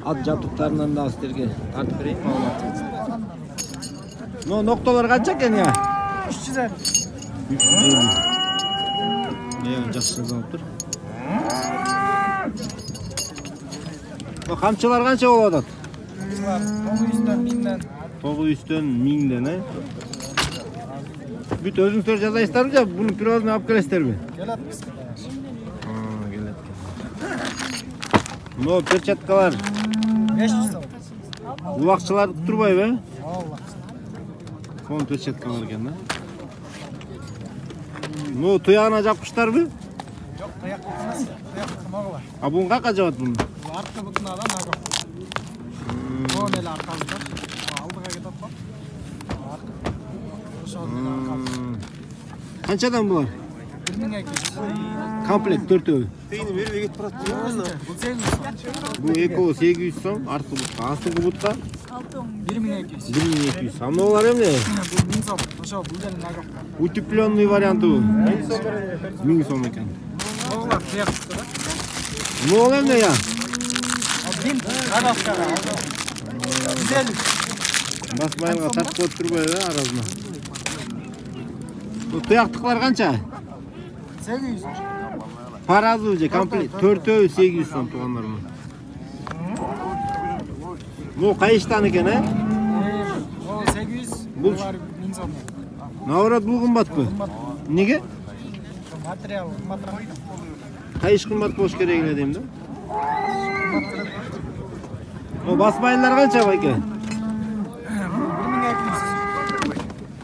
At жабдықтарынан да сіздерге тартып берейін маалымат. Ноқталар қанша екен я? 350. 350. Жақсы жазылып тұр. Қамшылар қанша болады? 900-ден 1000-ден. 900-ден 1000-ден, Бүт өзіңіздер жазайсыздар ма, бұны пирозны алып келесіздер ме? Келеді біз. Келеді. Мынау перчаткалар 500 сом. Улақшылар тұрбай бе? Улақшы. Кон перчаткалар екен, Мынау тұяғына жапқыштар бе? Жоқ, тұяқ емес. Тұяқ қымағы бар. А бұны қаққа жабады бұны? Артқы бұтына да нағып. Бұл мейлі арқалыдар. Алдыға кетіп қап. Қаншадан бұлар? 1200. Комплект 4-өө. Бұл 800 сом. Бұл екеуі 800 сом, артқы бұтқа, астыңғы бұтқа 1200. 1200. А мыналар емне? Бұл 1000 сом. Бұл дәл нағып. Утепленный варианты бұл. 1000 сом екен. Оғылар тұяқ тұқты да. Мынау емне я? 1000 арасқаға. 150. Басмайынға тартып өтіп тұрбай да аразына. Тұяқтықлар қанша? 800. Паразы уже комплект. 4-өө 800 сом туғандар мұн. Бұл қайыштан екен, Ол 800. Бұлар 1000 сом. Наурат бұл қымбат бұ? Неге? Материал, Қайыш қымбат бош керек едем да? Басмайынлар қанша байке?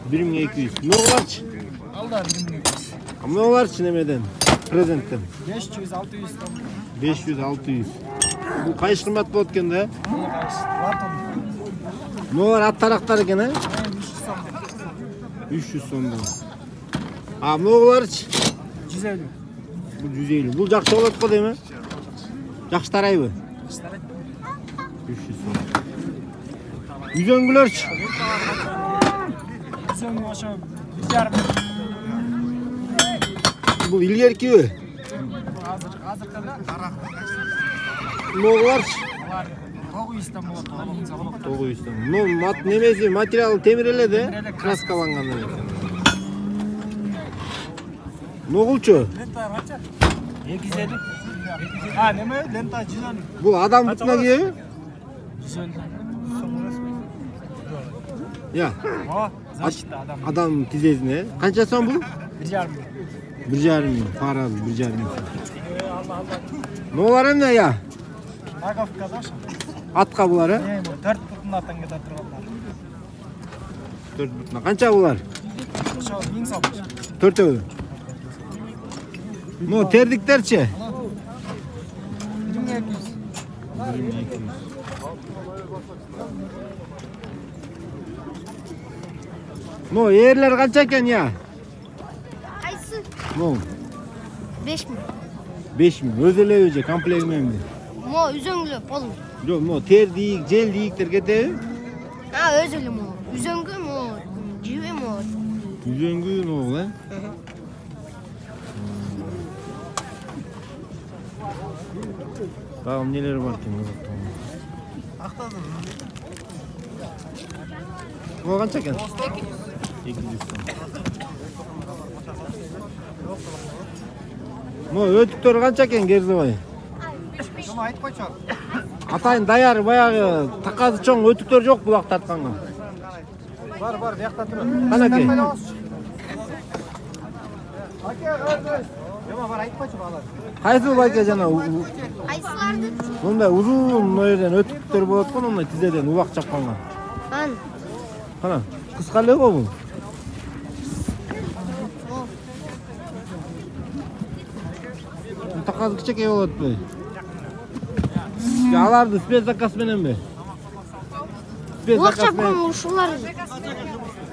1200. Ноғыларшы? Алдар 1200. Ноғыларшы немеден? Презенттен? 500-600 сом. 500-600. Бұл қайыш қымбат болады екен да? Латон. Ноғылар ат тарақтар екен, 300 сом. 300 сомдан. А ноғыларшы? 150. Бұл 150. Бұл жақсы болады қо дейме? Жақсы тарай бі? 300 сом. Үзөңгілерші? Үзөңгі ошы 1,5. Бұл илгеркі бі? Азырқада Ноғыларшы? 900-тен болады. 900-тен. Немесі материалы теміреледі? Краскаланғандар екен. Ноғылчы? Лента қанша? 250. Неме? Лента 150. Бұл адам бұтына кие? 150. Я. Защита адам. Адам тізесіне. Қанша сон бұл? 1,5. 1,5. Параз 1,5. Ноғылар емне я? Наговка дашы. Атқа бұлар, 4 бұтына таңгеда тұрғандар. 4 бұтына. Қанша бұлар? 1000 сом. 4-өө. Тердіктерші? 1200. 1200. Ерлер қанша екен я? Қайсы? 5000. 5000. Өзеле өже, комплегімен бе? Үзөңгілі болу. Жоқ, тер дейік, жел дейіктер кетеді? Өзелі Үзөңгі жүйе Үзөңгі ноғыл, Бағым нелер бар кен ұзақтың? Ақтадым. Ол қанша екен? 200 сом. Өтіктер қанша екен Керзібай? Соны айтып қойшы. Атайын даяр баяғы тақазы чоң өтіктер жоқ бұлақ тартқанға. Бар, бияқта тұрып. Қана ке? Бар, айтып қойшы бағалар. Қайсы байке жана? Қайсыларды? Мұндай ұзын ойырден өтіктер болады қой, мұндай тізеден ұлақ чапқанға. Қана, қысқалы ғой бұл? Тақазы кішекей болады бе? Аларды спецзакасменен бе? Ұлақ чапқан ұшылар.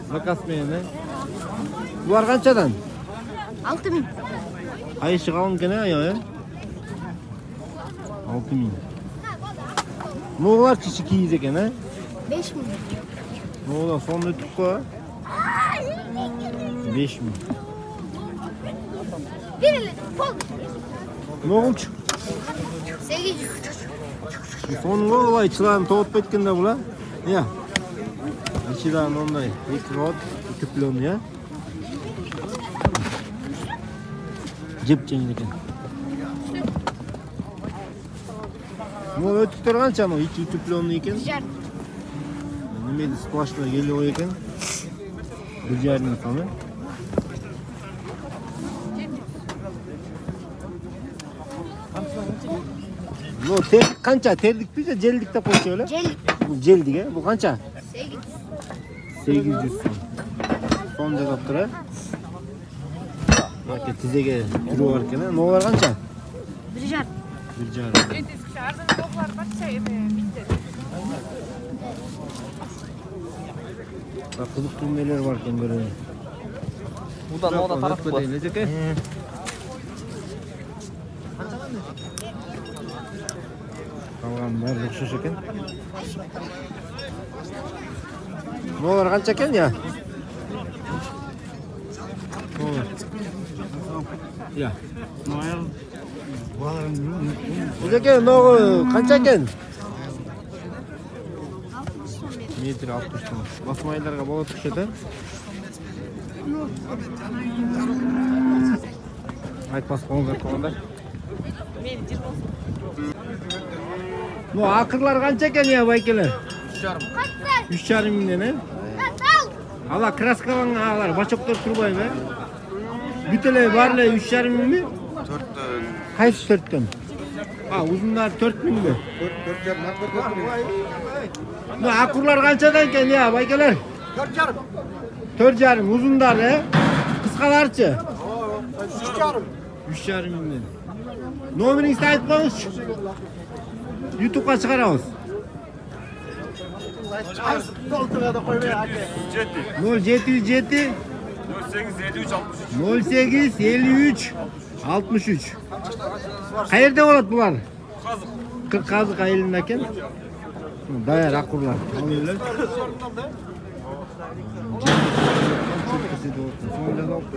Закасменен, Бұлар қаншадан? 6000. Қайшы қалын кен, 6000. Ноғылар кіші киіз екен, 5000. Ноғылар соны өтіп қой, 5000. Берілі, пол. Ноғылчы? 800. Сонго ылай чыларын тоғытпай еткенде бұла. Я. İçidan onday. 2 kod, 2 plon ya. Cep çengel ekan. Bu ötüktür qancha mı? 2 plonlu ekan. 1,5. Nima deydi? Splashlar geliyor ekan. 1,5 sonu. No, terdik qancha? Terdik bize jeldik deb qo'ycha öyle. Jeldik. Bu jeldik ha. Bu qancha? 8. 800 so'm. So'm deb turadi. Bak tizege türü var ekan. Nolar qancha? 1,5. 1,5. Bak kızık düğmeler var ekan böyle. Bu da noda tarafı var. Ne diyecek? Kalgan bari o'xshash ekan. Nolar qancha ekan ya? Ya. Aka, no'g'u qancha ekan? Metr 60 so'm. Basmaylarga bola tushadi. Aytmas qo'ng'ir. No, akırlar qancha ekan ya baykeler? 3,5 mingdan ha? Ala kraskalan ağlar, bachoklar turbaymi? Bütele barla 3,5 ming mi? 4'ten. Qaysi 4'ten? Ha, uzunlar 4 ming mi? 4 No, akırlar qanchadan ekan ya baykeler? 4,5. Uzunlar ha? Qisqalarchi? 3,5 mingdan. Nomeringizni aytib qo'yingchi. YouTube'ga chiqaramiz. 0707 08 53 63. Qayerda bo'ladi bular? Qirqaziq ayilida ekan. Dayar akurlar. Alinglar. So'ngra olib